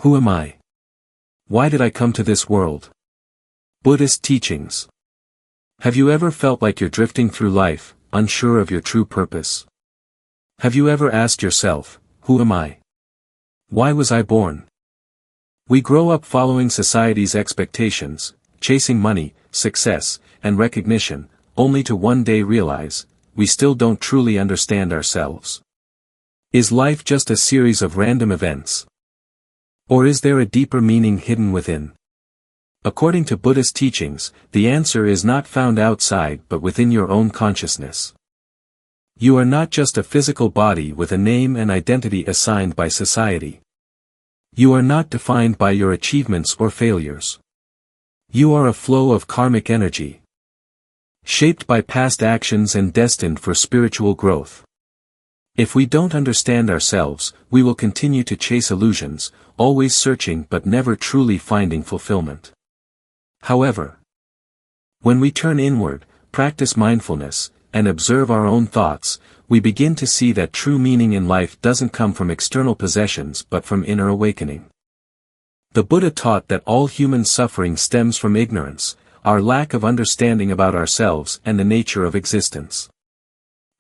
Who am I? Why did I come to this world? Buddhist teachings. Have you ever felt like you're drifting through life, unsure of your true purpose? Have you ever asked yourself, who am I? Why was I born? We grow up following society's expectations, chasing money, success, and recognition, only to one day realize, we still don't truly understand ourselves. Is life just a series of random events? Or is there a deeper meaning hidden within? According to Buddhist teachings, the answer is not found outside but within your own consciousness. You are not just a physical body with a name and identity assigned by society. You are not defined by your achievements or failures. You are a flow of karmic energy, shaped by past actions and destined for spiritual growth. If we don't understand ourselves, we will continue to chase illusions, always searching but never truly finding fulfillment. However, when we turn inward, practice mindfulness, and observe our own thoughts, we begin to see that true meaning in life doesn't come from external possessions but from inner awakening. The Buddha taught that all human suffering stems from ignorance, our lack of understanding about ourselves and the nature of existence.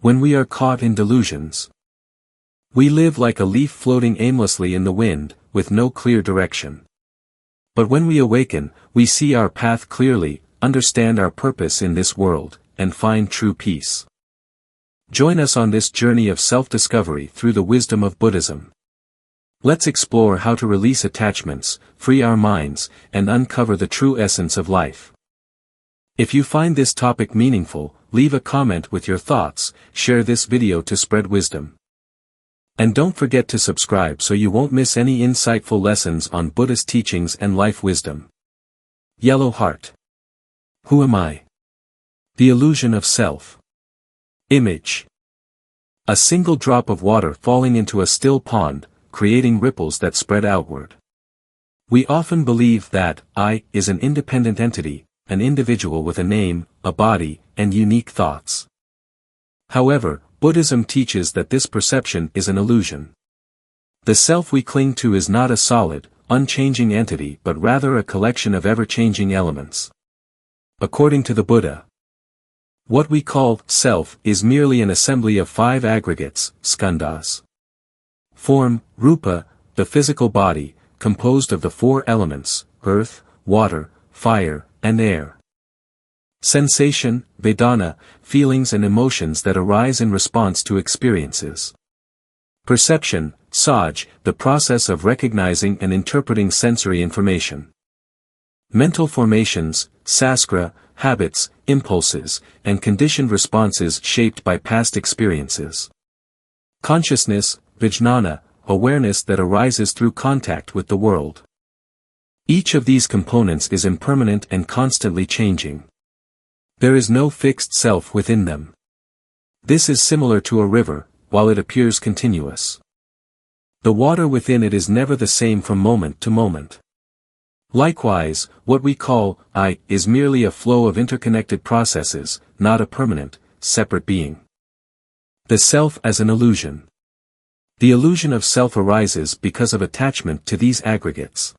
When we are caught in delusions, we live like a leaf floating aimlessly in the wind, with no clear direction. But when we awaken, we see our path clearly, understand our purpose in this world, and find true peace. Join us on this journey of self-discovery through the wisdom of Buddhism. Let's explore how to release attachments, free our minds, and uncover the true essence of life. If you find this topic meaningful, leave a comment with your thoughts, share this video to spread wisdom. And don't forget to subscribe so you won't miss any insightful lessons on Buddhist teachings and life wisdom. Yellow Heart. Who am I? The illusion of self. Image. A single drop of water falling into a still pond, creating ripples that spread outward. We often believe that I is an independent entity, an individual with a name, a body, and unique thoughts. However, Buddhism teaches that this perception is an illusion. The self we cling to is not a solid, unchanging entity but rather a collection of ever-changing elements. According to the Buddha, what we call self is merely an assembly of 5 aggregates, skandhas. Form, rupa, the physical body, composed of the 4 elements, earth, water, fire, and air. Sensation, vedana, feelings and emotions that arise in response to experiences. Perception, saj, the process of recognizing and interpreting sensory information. Mental formations, saskara, habits, impulses, and conditioned responses shaped by past experiences. Consciousness, vijnana, awareness that arises through contact with the world. Each of these components is impermanent and constantly changing. There is no fixed self within them. This is similar to a river, while it appears continuous. The water within it is never the same from moment to moment. Likewise, what we call I is merely a flow of interconnected processes, not a permanent, separate being. The self as an illusion. The illusion of self arises because of attachment to these aggregates.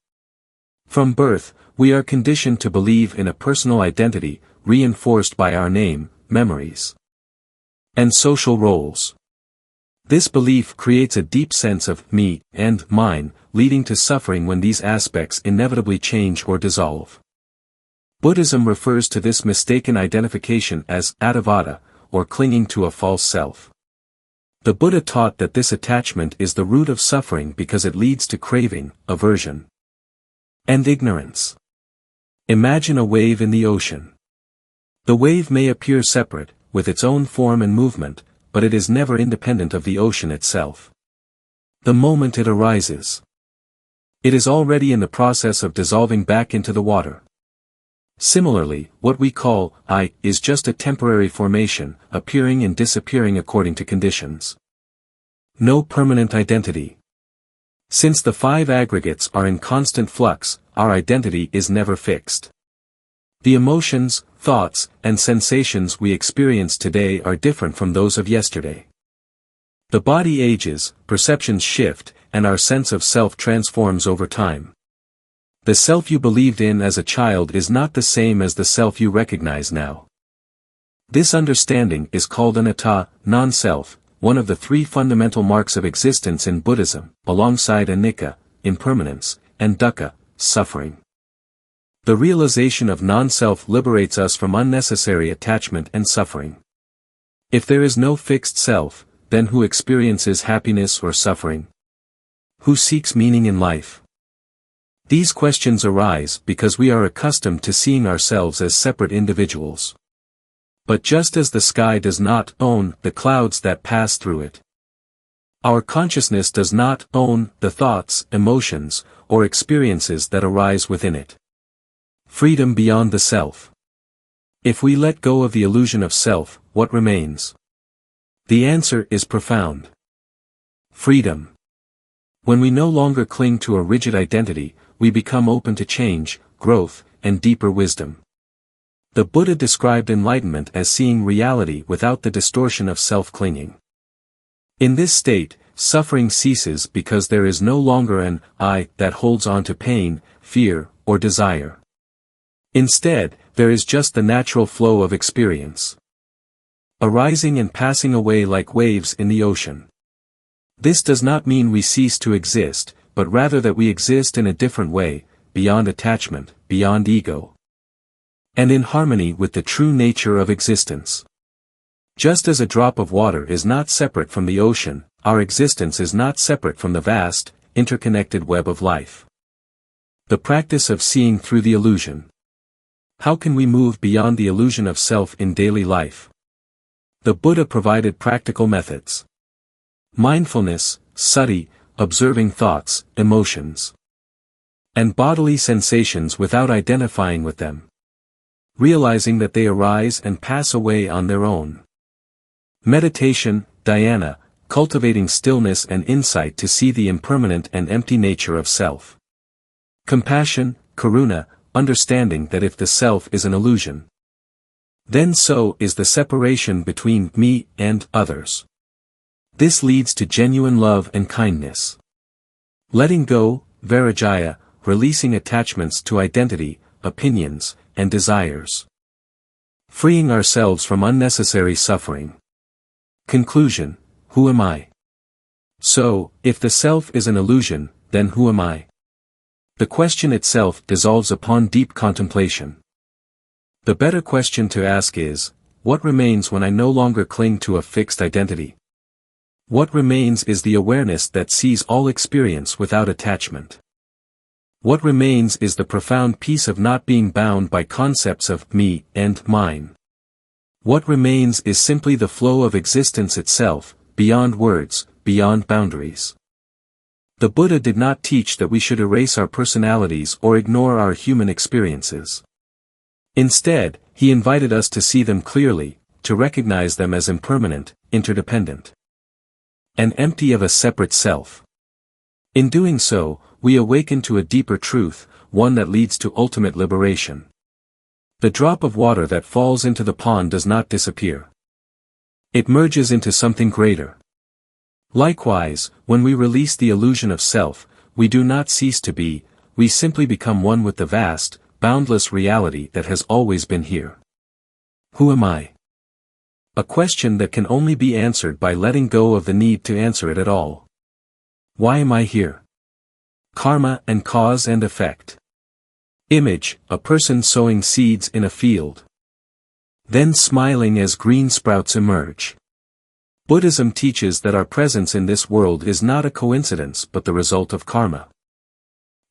From birth, we are conditioned to believe in a personal identity, reinforced by our name, memories, and social roles. This belief creates a deep sense of me and mine, leading to suffering when these aspects inevitably change or dissolve. Buddhism refers to this mistaken identification as attavada, or clinging to a false self. The Buddha taught that this attachment is the root of suffering because it leads to craving, aversion, and ignorance. Imagine a wave in the ocean. The wave may appear separate, with its own form and movement, but it is never independent of the ocean itself. The moment it arises, it is already in the process of dissolving back into the water. Similarly, what we call I is just a temporary formation, appearing and disappearing according to conditions. No permanent identity. Since the 5 aggregates are in constant flux, our identity is never fixed. The emotions, thoughts, and sensations we experience today are different from those of yesterday. The body ages, perceptions shift, and our sense of self transforms over time. The self you believed in as a child is not the same as the self you recognize now. This understanding is called anatta, non-self, one of the three fundamental marks of existence in Buddhism, alongside anicca, impermanence, and dukkha, suffering. The realization of non-self liberates us from unnecessary attachment and suffering. If there is no fixed self, then who experiences happiness or suffering? Who seeks meaning in life? These questions arise because we are accustomed to seeing ourselves as separate individuals. But just as the sky does not own the clouds that pass through it, our consciousness does not own the thoughts, emotions, or experiences that arise within it. Freedom beyond the self. If we let go of the illusion of self, what remains? The answer is profound. Freedom. When we no longer cling to a rigid identity, we become open to change, growth, and deeper wisdom. The Buddha described enlightenment as seeing reality without the distortion of self-clinging. In this state, suffering ceases because there is no longer an I that holds on to pain, fear, or desire. Instead, there is just the natural flow of experience, arising and passing away like waves in the ocean. This does not mean we cease to exist, but rather that we exist in a different way, beyond attachment, beyond ego, and in harmony with the true nature of existence. Just as a drop of water is not separate from the ocean, our existence is not separate from the vast, interconnected web of life. The practice of seeing through the illusion. How can we move beyond the illusion of self in daily life? The Buddha provided practical methods. Mindfulness, sati, observing thoughts, emotions, and bodily sensations without identifying with them, realizing that they arise and pass away on their own. Meditation, dhyana, cultivating stillness and insight to see the impermanent and empty nature of self. Compassion, karuna, understanding that if the self is an illusion, then so is the separation between me and others. This leads to genuine love and kindness. Letting go, vairagya, releasing attachments to identity, opinions, and desires. Freeing ourselves from unnecessary suffering. Conclusion: who am I? So, if the self is an illusion, then who am I? The question itself dissolves upon deep contemplation. The better question to ask is, what remains when I no longer cling to a fixed identity? What remains is the awareness that sees all experience without attachment. What remains is the profound peace of not being bound by concepts of me and mine. What remains is simply the flow of existence itself, beyond words, beyond boundaries. The Buddha did not teach that we should erase our personalities or ignore our human experiences. Instead, he invited us to see them clearly, to recognize them as impermanent, interdependent, and empty of a separate self. In doing so, we awaken to a deeper truth, one that leads to ultimate liberation. The drop of water that falls into the pond does not disappear. It merges into something greater. Likewise, when we release the illusion of self, we do not cease to be, we simply become one with the vast, boundless reality that has always been here. Who am I? A question that can only be answered by letting go of the need to answer it at all. Why am I here? Karma and cause and effect. Image: a person sowing seeds in a field, then smiling as green sprouts emerge. Buddhism teaches that our presence in this world is not a coincidence but the result of karma.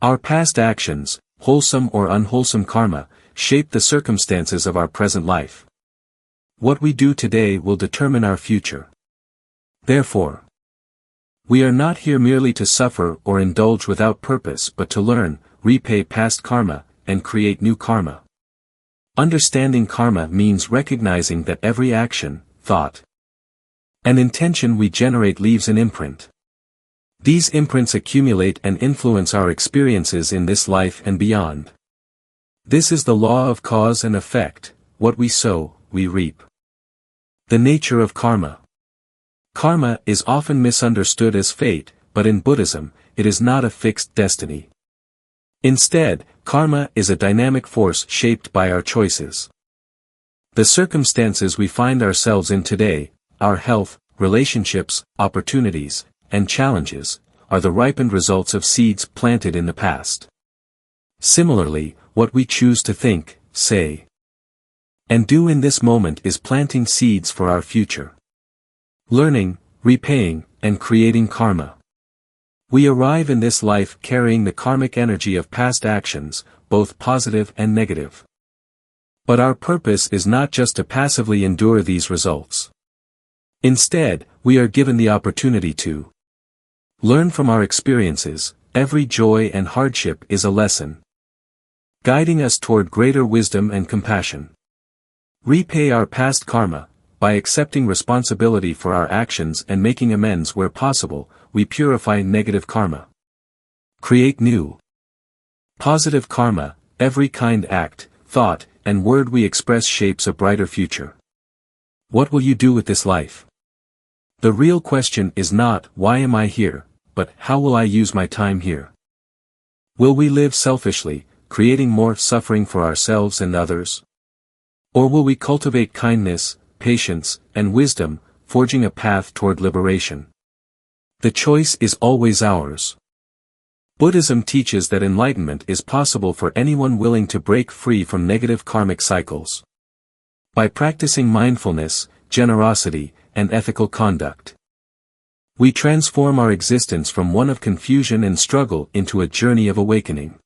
Our past actions, wholesome or unwholesome karma, shape the circumstances of our present life. What we do today will determine our future. Therefore, we are not here merely to suffer or indulge without purpose but to learn, repay past karma, and create new karma. Understanding karma means recognizing that every action, thought, and intention we generate leaves an imprint. These imprints accumulate and influence our experiences in this life and beyond. This is the law of cause and effect: what we sow, we reap. The nature of karma. Karma is often misunderstood as fate, but in Buddhism, it is not a fixed destiny. Instead, karma is a dynamic force shaped by our choices. The circumstances we find ourselves in today, our health, relationships, opportunities, and challenges, are the ripened results of seeds planted in the past. Similarly, what we choose to think, say, and do in this moment is planting seeds for our future. Learning, repaying, and creating karma. We arrive in this life carrying the karmic energy of past actions, both positive and negative. But our purpose is not just to passively endure these results. Instead, we are given the opportunity to learn from our experiences. Every joy and hardship is a lesson, guiding us toward greater wisdom and compassion. Repay our past karma. By accepting responsibility for our actions and making amends where possible, we purify negative karma. Create new positive karma. Every kind act, thought, and word we express shapes a brighter future. What will you do with this life? The real question is not, why am I here, but how will I use my time here? Will we live selfishly, creating more suffering for ourselves and others? Or will we cultivate kindness, patience, and wisdom, forging a path toward liberation? The choice is always ours. Buddhism teaches that enlightenment is possible for anyone willing to break free from negative karmic cycles. By practicing mindfulness, generosity, and ethical conduct, we transform our existence from one of confusion and struggle into a journey of awakening.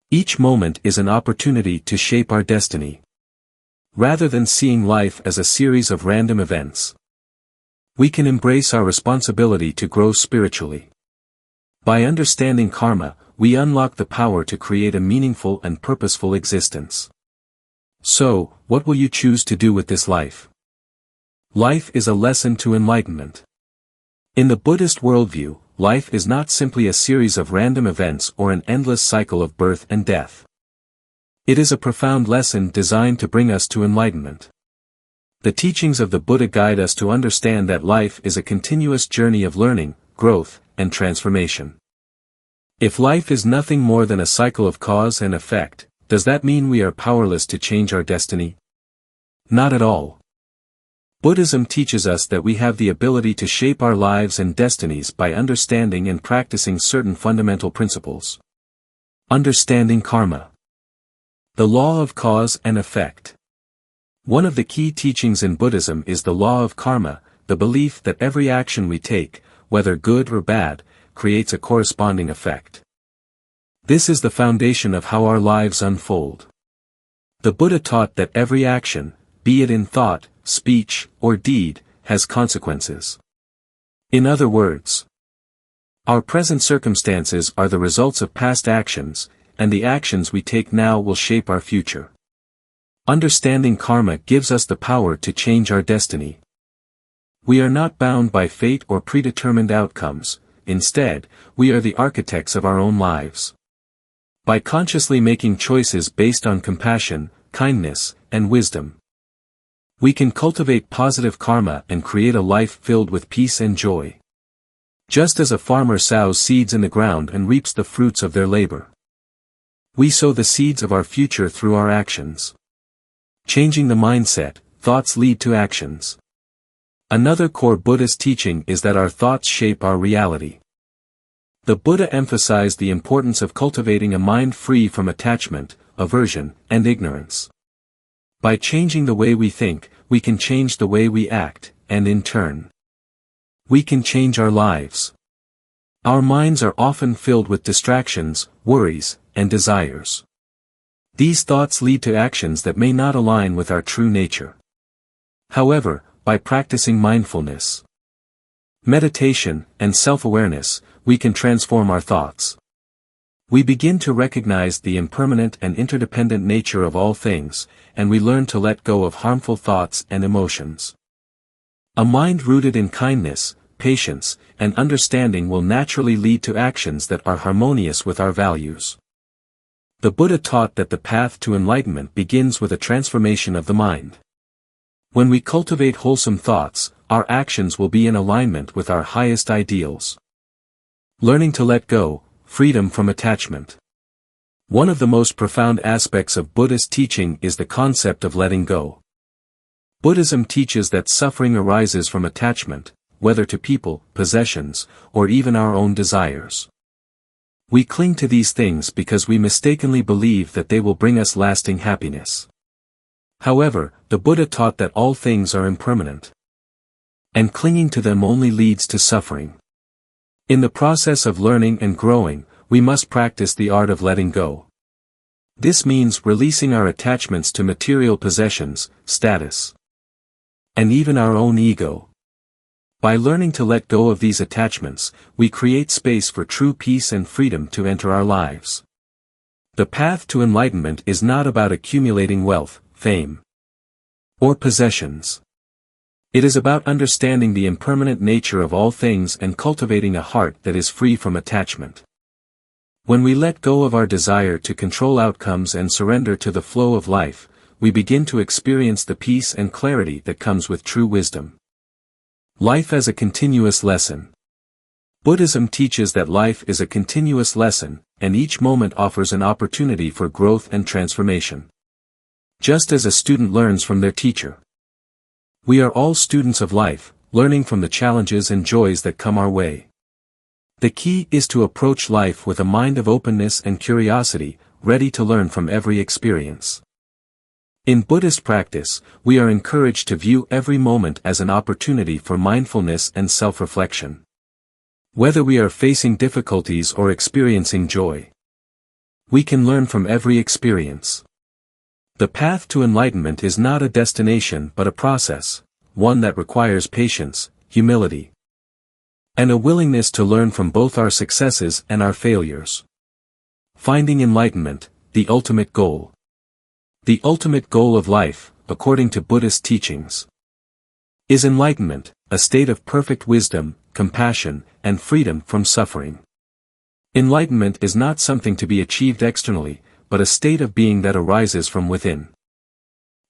Each moment is an opportunity to shape our destiny. Rather than seeing life as a series of random events, we can embrace our responsibility to grow spiritually. By understanding karma, we unlock the power to create a meaningful and purposeful existence. So, what will you choose to do with this life? Life is a lesson to enlightenment. In the Buddhist worldview, life is not simply a series of random events or an endless cycle of birth and death. It is a profound lesson designed to bring us to enlightenment. The teachings of the Buddha guide us to understand that life is a continuous journey of learning, growth, and transformation. If life is nothing more than a cycle of cause and effect, does that mean we are powerless to change our destiny? Not at all. Buddhism teaches us that we have the ability to shape our lives and destinies by understanding and practicing certain fundamental principles. Understanding karma. The law of cause and effect. One of the key teachings in Buddhism is the law of karma, the belief that every action we take, whether good or bad, creates a corresponding effect. This is the foundation of how our lives unfold. The Buddha taught that every action, be it in thought, speech, or deed, has consequences. In other words, our present circumstances are the results of past actions, and the actions we take now will shape our future. Understanding karma gives us the power to change our destiny. We are not bound by fate or predetermined outcomes. Instead, we are the architects of our own lives. By consciously making choices based on compassion, kindness, and wisdom, we can cultivate positive karma and create a life filled with peace and joy. Just as a farmer sows seeds in the ground and reaps the fruits of their labor, we sow the seeds of our future through our actions. Changing the mindset, thoughts lead to actions. Another core Buddhist teaching is that our thoughts shape our reality. The Buddha emphasized the importance of cultivating a mind free from attachment, aversion, and ignorance. By changing the way we think, we can change the way we act, and in turn, we can change our lives. Our minds are often filled with distractions, worries, and desires. These thoughts lead to actions that may not align with our true nature. However, by practicing mindfulness, meditation, and self-awareness, we can transform our thoughts. We begin to recognize the impermanent and interdependent nature of all things, and we learn to let go of harmful thoughts and emotions. A mind rooted in kindness, patience, and understanding will naturally lead to actions that are harmonious with our values. The Buddha taught that the path to enlightenment begins with a transformation of the mind. When we cultivate wholesome thoughts, our actions will be in alignment with our highest ideals. Learning to let go, freedom from attachment. One of the most profound aspects of Buddhist teaching is the concept of letting go. Buddhism teaches that suffering arises from attachment, whether to people, possessions, or even our own desires. We cling to these things because we mistakenly believe that they will bring us lasting happiness. However, the Buddha taught that all things are impermanent, and clinging to them only leads to suffering. In the process of learning and growing, we must practice the art of letting go. This means releasing our attachments to material possessions, status, and even our own ego. By learning to let go of these attachments, we create space for true peace and freedom to enter our lives. The path to enlightenment is not about accumulating wealth, fame, or possessions. It is about understanding the impermanent nature of all things and cultivating a heart that is free from attachment. When we let go of our desire to control outcomes and surrender to the flow of life, we begin to experience the peace and clarity that comes with true wisdom. Life as a continuous lesson. Buddhism teaches that life is a continuous lesson, and each moment offers an opportunity for growth and transformation. Just as a student learns from their teacher. We are all students of life, learning from the challenges and joys that come our way. The key is to approach life with a mind of openness and curiosity, ready to learn from every experience. In Buddhist practice, we are encouraged to view every moment as an opportunity for mindfulness and self-reflection. Whether we are facing difficulties or experiencing joy, we can learn from every experience. The path to enlightenment is not a destination but a process, one that requires patience, humility, and a willingness to learn from both our successes and our failures. Finding enlightenment, the ultimate goal. The ultimate goal of life, according to Buddhist teachings, is enlightenment, a state of perfect wisdom, compassion, and freedom from suffering. Enlightenment is not something to be achieved externally, but a state of being that arises from within.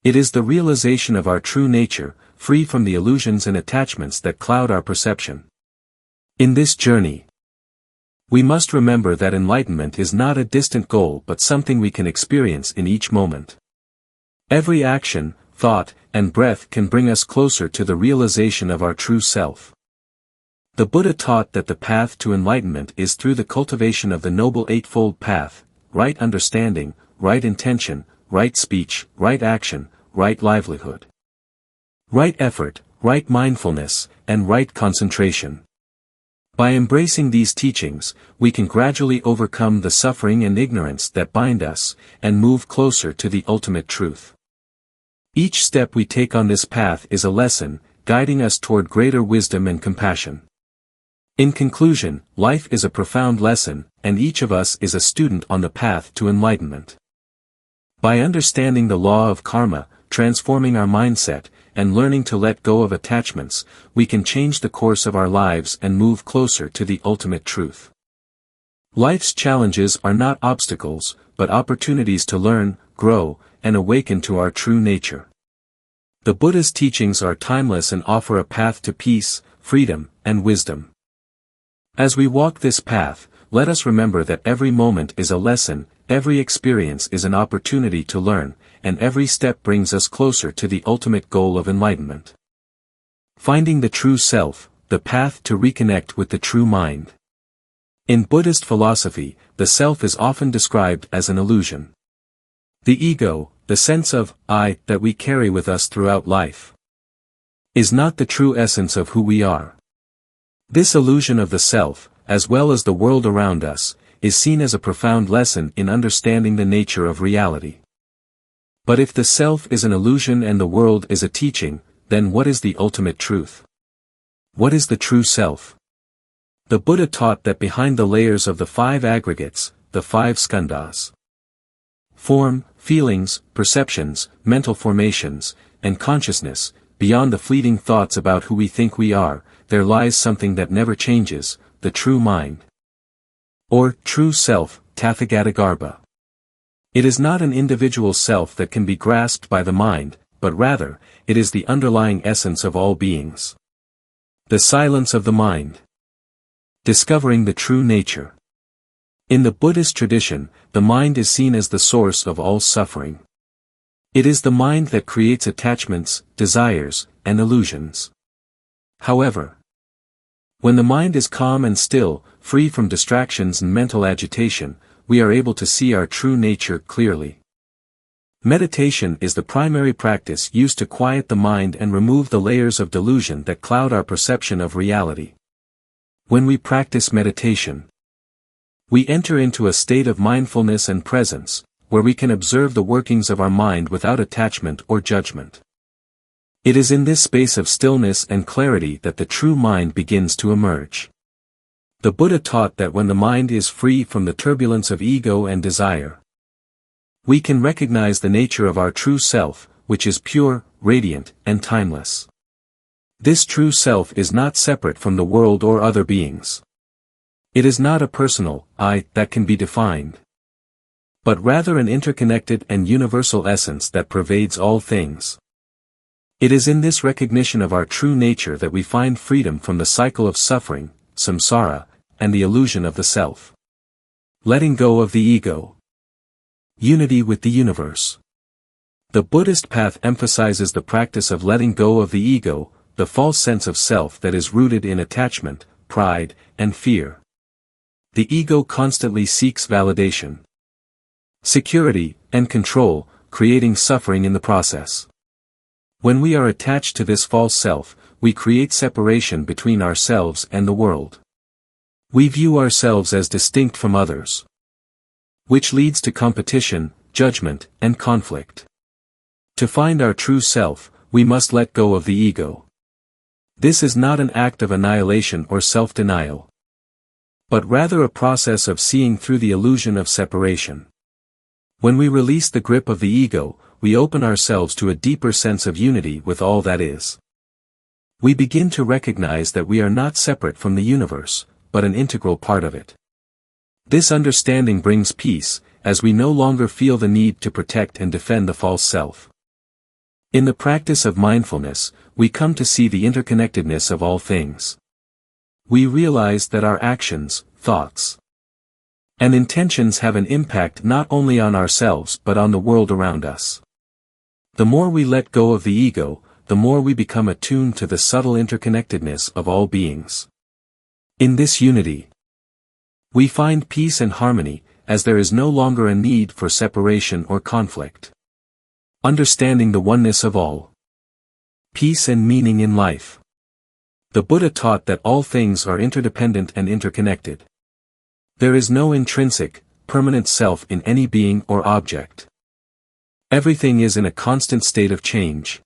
It is the realization of our true nature, free from the illusions and attachments that cloud our perception. In this journey, we must remember that enlightenment is not a distant goal but something we can experience in each moment. Every action, thought, and breath can bring us closer to the realization of our true self. The Buddha taught that the path to enlightenment is through the cultivation of the Noble Eightfold Path: right understanding, right intention, right speech, right action, right livelihood, right effort, right mindfulness, and right concentration. By embracing these teachings, we can gradually overcome the suffering and ignorance that bind us, and move closer to the ultimate truth. Each step we take on this path is a lesson, guiding us toward greater wisdom and compassion. In conclusion, life is a profound lesson, and each of us is a student on the path to enlightenment. By understanding the law of karma, transforming our mindset, and learning to let go of attachments, we can change the course of our lives and move closer to the ultimate truth. Life's challenges are not obstacles, but opportunities to learn, grow, and awaken to our true nature. The Buddha's teachings are timeless and offer a path to peace, freedom, and wisdom. As we walk this path, let us remember that every moment is a lesson, every experience is an opportunity to learn, and every step brings us closer to the ultimate goal of enlightenment. Finding the true self, the path to reconnect with the true mind. In Buddhist philosophy, the self is often described as an illusion. The ego, the sense of I that we carry with us throughout life, is not the true essence of who we are. This illusion of the self, as well as the world around us, is seen as a profound lesson in understanding the nature of reality. But if the self is an illusion and the world is a teaching, then what is the ultimate truth? What is the true self? The Buddha taught that behind the layers of the five aggregates, the five skandhas, form, feelings, perceptions, mental formations, and consciousness, beyond the fleeting thoughts about who we think we are, there lies something that never changes, the true mind. Or, true self, Tathagatagarbha. It is not an individual self that can be grasped by the mind, but rather, it is the underlying essence of all beings. The silence of the mind. Discovering the true nature. In the Buddhist tradition, the mind is seen as the source of all suffering. It is the mind that creates attachments, desires, and illusions. However, when the mind is calm and still, free from distractions and mental agitation, we are able to see our true nature clearly. Meditation is the primary practice used to quiet the mind and remove the layers of delusion that cloud our perception of reality. When we practice meditation, we enter into a state of mindfulness and presence, where we can observe the workings of our mind without attachment or judgment. It is in this space of stillness and clarity that the true mind begins to emerge. The Buddha taught that when the mind is free from the turbulence of ego and desire, we can recognize the nature of our true self, which is pure, radiant, and timeless. This true self is not separate from the world or other beings. It is not a personal I that can be defined, but rather an interconnected and universal essence that pervades all things. It is in this recognition of our true nature that we find freedom from the cycle of suffering, samsara, and the illusion of the self. Letting go of the ego. Unity with the universe. The Buddhist path emphasizes the practice of letting go of the ego, the false sense of self that is rooted in attachment, pride, and fear. The ego constantly seeks validation, security, and control, creating suffering in the process. When we are attached to this false self, we create separation between ourselves and the world. We view ourselves as distinct from others, which leads to competition, judgment, and conflict. To find our true self, we must let go of the ego. This is not an act of annihilation or self-denial, but rather a process of seeing through the illusion of separation. When we release the grip of the ego, we open ourselves to a deeper sense of unity with all that is. We begin to recognize that we are not separate from the universe, but an integral part of it. This understanding brings peace, as we no longer feel the need to protect and defend the false self. In the practice of mindfulness, we come to see the interconnectedness of all things. We realize that our actions, thoughts, and intentions have an impact not only on ourselves but on the world around us. The more we let go of the ego, the more we become attuned to the subtle interconnectedness of all beings. In this unity, we find peace and harmony, as there is no longer a need for separation or conflict. Understanding the oneness of all. Peace and meaning in life. The Buddha taught that all things are interdependent and interconnected. There is no intrinsic, permanent self in any being or object. Everything is in a constant state of change.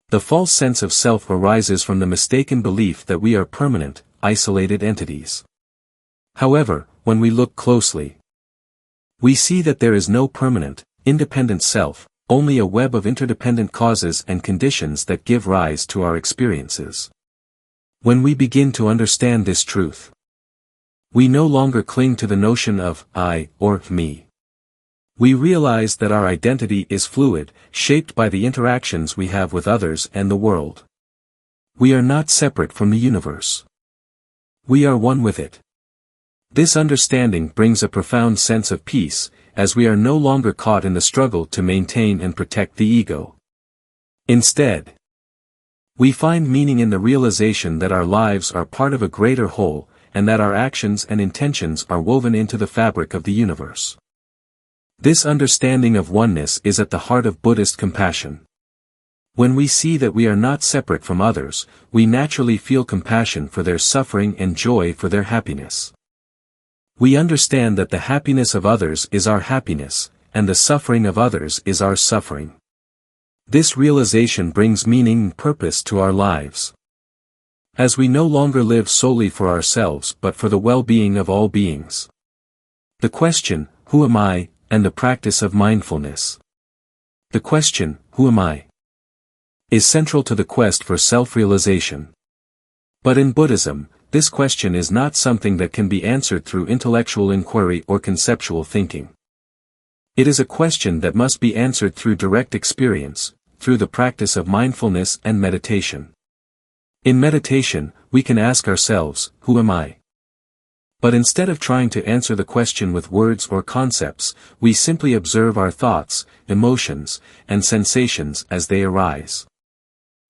The false sense of self arises from the mistaken belief that we are permanent, isolated entities. However, when we look closely, we see that there is no permanent, independent self, only a web of interdependent causes and conditions that give rise to our experiences. When we begin to understand this truth, we no longer cling to the notion of I or me. We realize that our identity is fluid, shaped by the interactions we have with others and the world. We are not separate from the universe. We are one with it. This understanding brings a profound sense of peace, as we are no longer caught in the struggle to maintain and protect the ego. Instead, we find meaning in the realization that our lives are part of a greater whole, and that our actions and intentions are woven into the fabric of the universe. This understanding of oneness is at the heart of Buddhist compassion. When we see that we are not separate from others, we naturally feel compassion for their suffering and joy for their happiness. We understand that the happiness of others is our happiness, and the suffering of others is our suffering. This realization brings meaning and purpose to our lives, as we no longer live solely for ourselves but for the well-being of all beings. The question, who am I, and the practice of mindfulness. The question, who am I, is central to the quest for self-realization. But in Buddhism, this question is not something that can be answered through intellectual inquiry or conceptual thinking. It is a question that must be answered through direct experience, through the practice of mindfulness and meditation. In meditation, we can ask ourselves, who am I? But instead of trying to answer the question with words or concepts, we simply observe our thoughts, emotions, and sensations as they arise.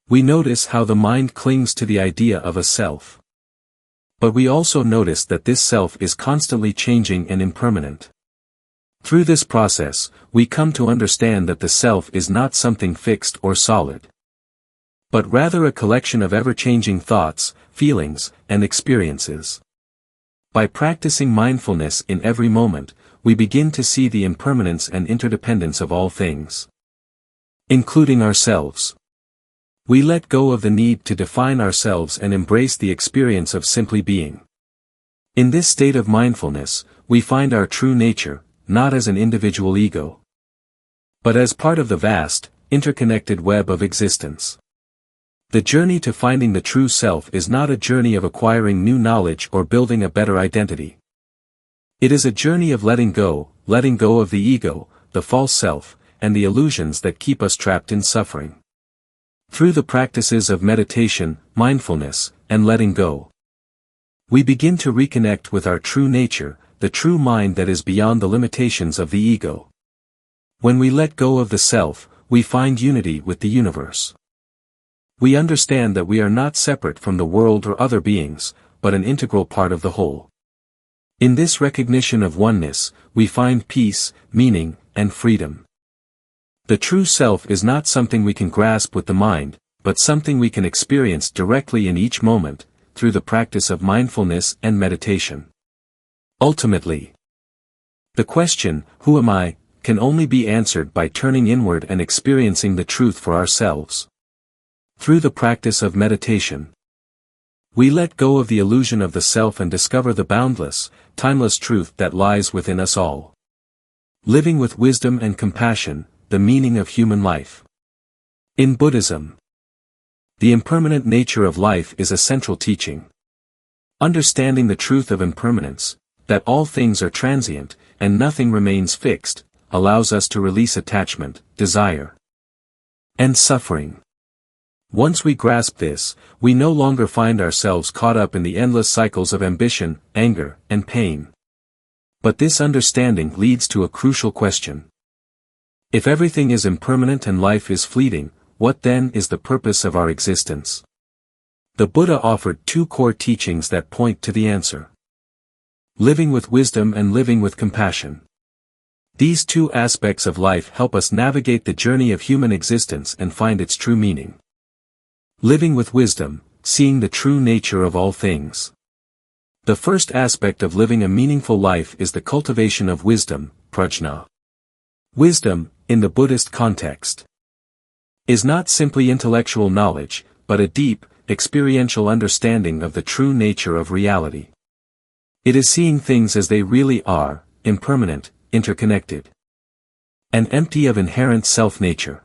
We notice how the mind clings to the idea of a self. But we also notice that this self is constantly changing and impermanent. Through this process, we come to understand that the self is not something fixed or solid, but rather a collection of ever-changing thoughts, feelings, and experiences. By practicing mindfulness in every moment, we begin to see the impermanence and interdependence of all things, including ourselves. We let go of the need to define ourselves and embrace the experience of simply being. In this state of mindfulness, we find our true nature, not as an individual ego, but as part of the vast, interconnected web of existence. The journey to finding the true self is not a journey of acquiring new knowledge or building a better identity. It is a journey of letting go of the ego, the false self, and the illusions that keep us trapped in suffering. Through the practices of meditation, mindfulness, and letting go, we begin to reconnect with our true nature, the true mind that is beyond the limitations of the ego. When we let go of the self, we find unity with the universe. We understand that we are not separate from the world or other beings, but an integral part of the whole. In this recognition of oneness, we find peace, meaning, and freedom. The true self is not something we can grasp with the mind, but something we can experience directly in each moment, through the practice of mindfulness and meditation. Ultimately, the question, "Who am I?" can only be answered by turning inward and experiencing the truth for ourselves. Through the practice of meditation, we let go of the illusion of the self and discover the boundless, timeless truth that lies within us all. Living with wisdom and compassion, the meaning of human life. In Buddhism, the impermanent nature of life is a central teaching. Understanding the truth of impermanence, that all things are transient, and nothing remains fixed, allows us to release attachment, desire, and suffering. Once we grasp this, we no longer find ourselves caught up in the endless cycles of ambition, anger, and pain. But this understanding leads to a crucial question. If everything is impermanent and life is fleeting, what then is the purpose of our existence? The Buddha offered two core teachings that point to the answer: living with wisdom and living with compassion. These two aspects of life help us navigate the journey of human existence and find its true meaning. Living with wisdom, seeing the true nature of all things. The first aspect of living a meaningful life is the cultivation of wisdom, prajna. Wisdom, in the Buddhist context, is not simply intellectual knowledge, but a deep, experiential understanding of the true nature of reality. It is seeing things as they really are, impermanent, interconnected, and empty of inherent self-nature.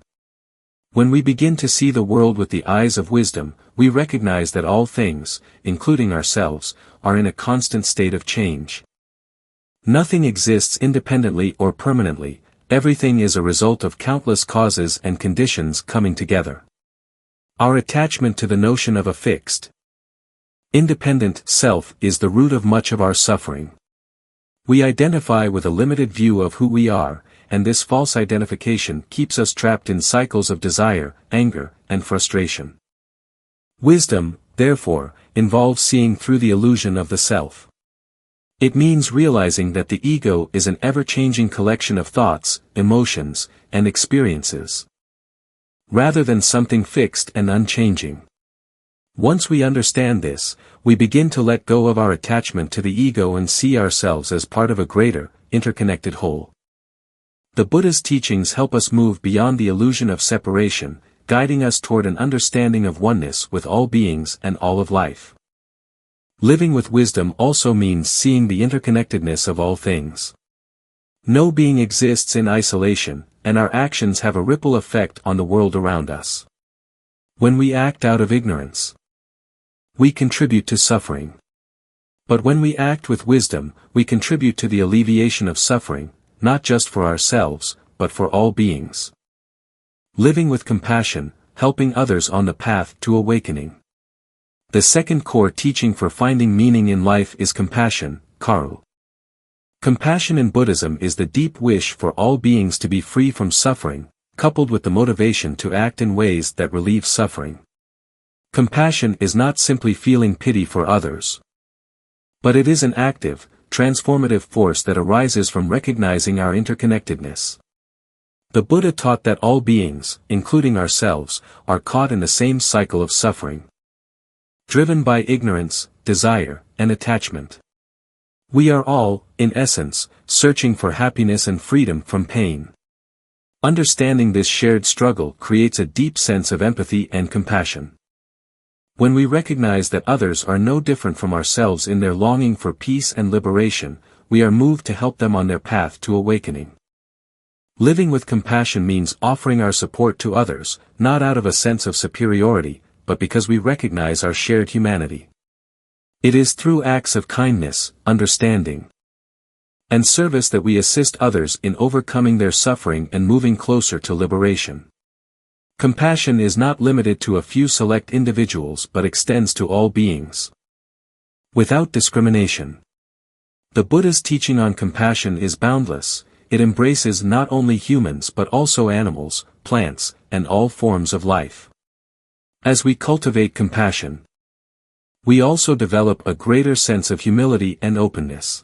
When we begin to see the world with the eyes of wisdom, we recognize that all things, including ourselves, are in a constant state of change. Nothing exists independently or permanently, everything is a result of countless causes and conditions coming together. Our attachment to the notion of a fixed, independent self is the root of much of our suffering. We identify with a limited view of who we are, and this false identification keeps us trapped in cycles of desire, anger, and frustration. Wisdom, therefore, involves seeing through the illusion of the self. It means realizing that the ego is an ever-changing collection of thoughts, emotions, and experiences, rather than something fixed and unchanging. Once we understand this, we begin to let go of our attachment to the ego and see ourselves as part of a greater, interconnected whole. The Buddha's teachings help us move beyond the illusion of separation, guiding us toward an understanding of oneness with all beings and all of life. Living with wisdom also means seeing the interconnectedness of all things. No being exists in isolation, and our actions have a ripple effect on the world around us. When we act out of ignorance, we contribute to suffering. But when we act with wisdom, we contribute to the alleviation of suffering, not just for ourselves, but for all beings. Living with compassion, helping others on the path to awakening. The second core teaching for finding meaning in life is compassion, Karu. Compassion in Buddhism is the deep wish for all beings to be free from suffering, coupled with the motivation to act in ways that relieve suffering. Compassion is not simply feeling pity for others, but it is an active, transformative force that arises from recognizing our interconnectedness. The Buddha taught that all beings, including ourselves, are caught in the same cycle of suffering, driven by ignorance, desire, and attachment. We are all, in essence, searching for happiness and freedom from pain. Understanding this shared struggle creates a deep sense of empathy and compassion. When we recognize that others are no different from ourselves in their longing for peace and liberation, we are moved to help them on their path to awakening. Living with compassion means offering our support to others, not out of a sense of superiority, but because we recognize our shared humanity. It is through acts of kindness, understanding, and service that we assist others in overcoming their suffering and moving closer to liberation. Compassion is not limited to a few select individuals but extends to all beings, without discrimination. The Buddha's teaching on compassion is boundless. It embraces not only humans but also animals, plants, and all forms of life. As we cultivate compassion, we also develop a greater sense of humility and openness.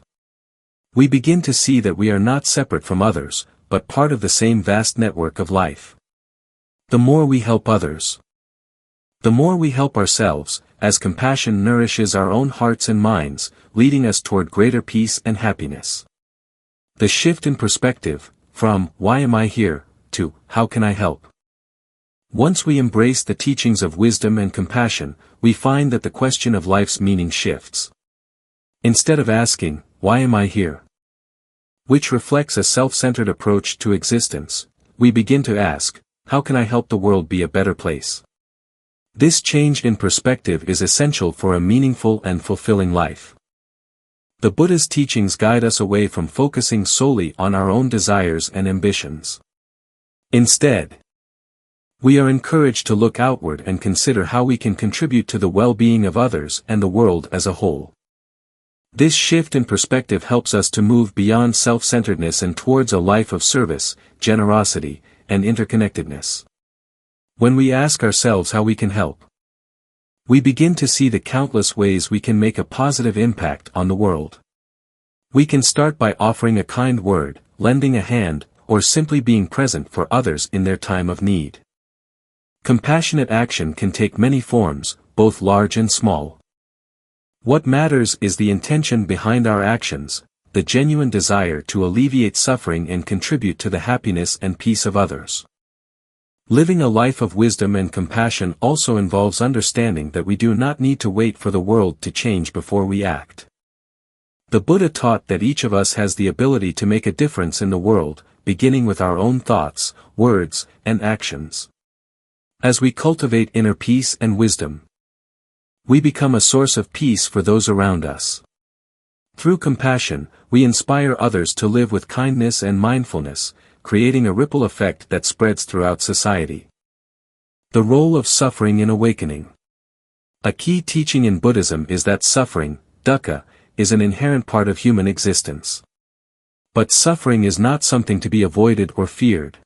We begin to see that we are not separate from others, but part of the same vast network of life. The more we help others, the more we help ourselves, as compassion nourishes our own hearts and minds, leading us toward greater peace and happiness. The shift in perspective, from, "Why am I here?" to, "How can I help?" Once we embrace the teachings of wisdom and compassion, we find that the question of life's meaning shifts. Instead of asking, "Why am I here?" which reflects a self-centered approach to existence, we begin to ask, "How can I help the world be a better place?" This change in perspective is essential for a meaningful and fulfilling life. The Buddha's teachings guide us away from focusing solely on our own desires and ambitions. Instead, we are encouraged to look outward and consider how we can contribute to the well-being of others and the world as a whole. This shift in perspective helps us to move beyond self-centeredness and towards a life of service, generosity, and interconnectedness. When we ask ourselves how we can help, we begin to see the countless ways we can make a positive impact on the world. We can start by offering a kind word, lending a hand, or simply being present for others in their time of need. Compassionate action can take many forms, both large and small. What matters is the intention behind our actions, the genuine desire to alleviate suffering and contribute to the happiness and peace of others. Living a life of wisdom and compassion also involves understanding that we do not need to wait for the world to change before we act. The Buddha taught that each of us has the ability to make a difference in the world, beginning with our own thoughts, words, and actions. As we cultivate inner peace and wisdom, we become a source of peace for those around us. Through compassion, we inspire others to live with kindness and mindfulness, creating a ripple effect that spreads throughout society. The role of suffering in awakening. A key teaching in Buddhism is that suffering, dukkha, is an inherent part of human existence. But suffering is not something to be avoided or feared.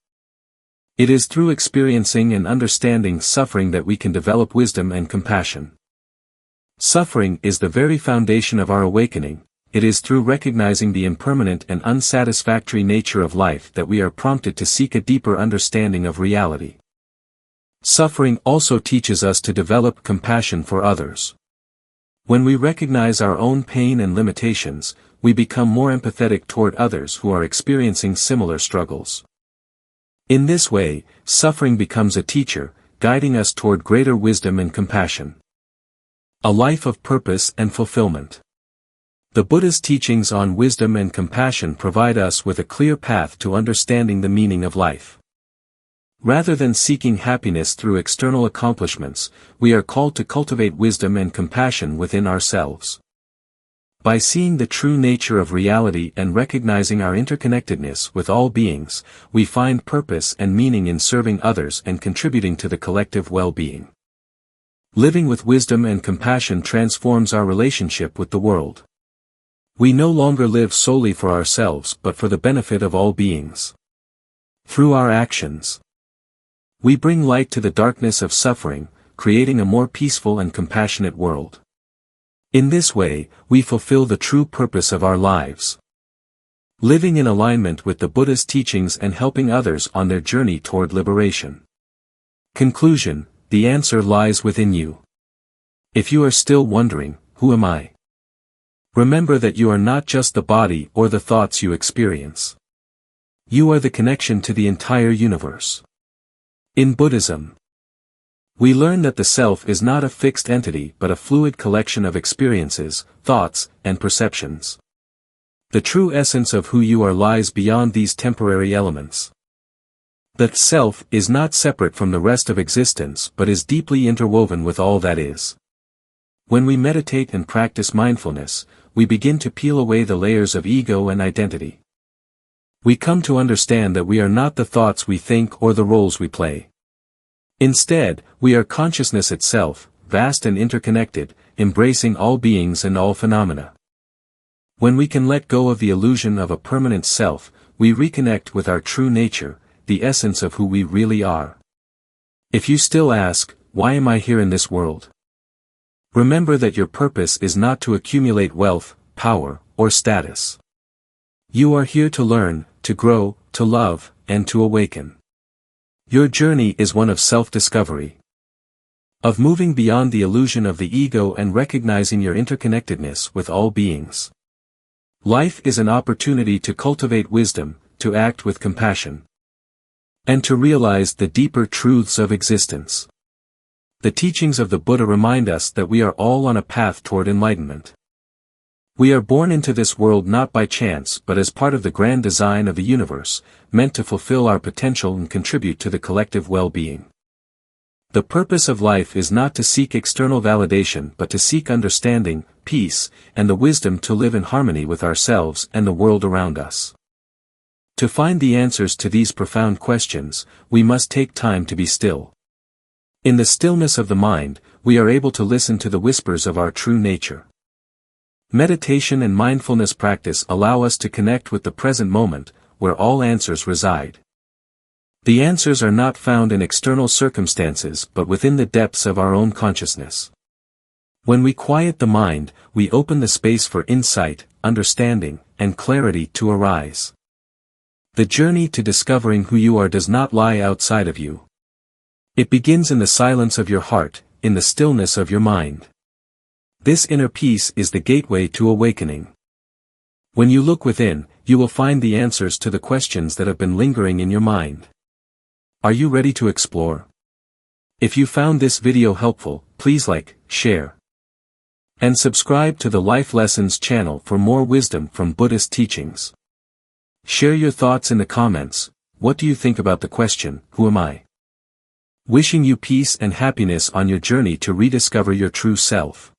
It is through experiencing and understanding suffering that we can develop wisdom and compassion. Suffering is the very foundation of our awakening. It is through recognizing the impermanent and unsatisfactory nature of life that we are prompted to seek a deeper understanding of reality. Suffering also teaches us to develop compassion for others. When we recognize our own pain and limitations, we become more empathetic toward others who are experiencing similar struggles. In this way, suffering becomes a teacher, guiding us toward greater wisdom and compassion. A life of purpose and fulfillment. The Buddha's teachings on wisdom and compassion provide us with a clear path to understanding the meaning of life. Rather than seeking happiness through external accomplishments, we are called to cultivate wisdom and compassion within ourselves. By seeing the true nature of reality and recognizing our interconnectedness with all beings, we find purpose and meaning in serving others and contributing to the collective well-being. Living with wisdom and compassion transforms our relationship with the world. We no longer live solely for ourselves but for the benefit of all beings. Through our actions, we bring light to the darkness of suffering, creating a more peaceful and compassionate world. In this way, we fulfill the true purpose of our lives, living in alignment with the Buddhist teachings and helping others on their journey toward liberation. Conclusion: the answer lies within you. If you are still wondering, who am I? Remember that you are not just the body or the thoughts you experience. You are the connection to the entire universe. In Buddhism, we learn that the self is not a fixed entity but a fluid collection of experiences, thoughts, and perceptions. The true essence of who you are lies beyond these temporary elements. The self is not separate from the rest of existence but is deeply interwoven with all that is. When we meditate and practice mindfulness, we begin to peel away the layers of ego and identity. We come to understand that we are not the thoughts we think or the roles we play. Instead, we are consciousness itself, vast and interconnected, embracing all beings and all phenomena. When we can let go of the illusion of a permanent self, we reconnect with our true nature, the essence of who we really are. If you still ask, why am I here in this world? Remember that your purpose is not to accumulate wealth, power, or status. You are here to learn, to grow, to love, and to awaken. Your journey is one of self-discovery, of moving beyond the illusion of the ego and recognizing your interconnectedness with all beings. Life is an opportunity to cultivate wisdom, to act with compassion, and to realize the deeper truths of existence. The teachings of the Buddha remind us that we are all on a path toward enlightenment. We are born into this world not by chance but as part of the grand design of the universe, meant to fulfill our potential and contribute to the collective well-being. The purpose of life is not to seek external validation but to seek understanding, peace, and the wisdom to live in harmony with ourselves and the world around us. To find the answers to these profound questions, we must take time to be still. In the stillness of the mind, we are able to listen to the whispers of our true nature. Meditation and mindfulness practice allow us to connect with the present moment, where all answers reside. The answers are not found in external circumstances but within the depths of our own consciousness. When we quiet the mind, we open the space for insight, understanding, and clarity to arise. The journey to discovering who you are does not lie outside of you. It begins in the silence of your heart, in the stillness of your mind. This inner peace is the gateway to awakening. When you look within, you will find the answers to the questions that have been lingering in your mind. Are you ready to explore? If you found this video helpful, please like, share, and subscribe to the Life Lessons channel for more wisdom from Buddhist teachings. Share your thoughts in the comments. What do you think about the question, who am I? Wishing you peace and happiness on your journey to rediscover your true self.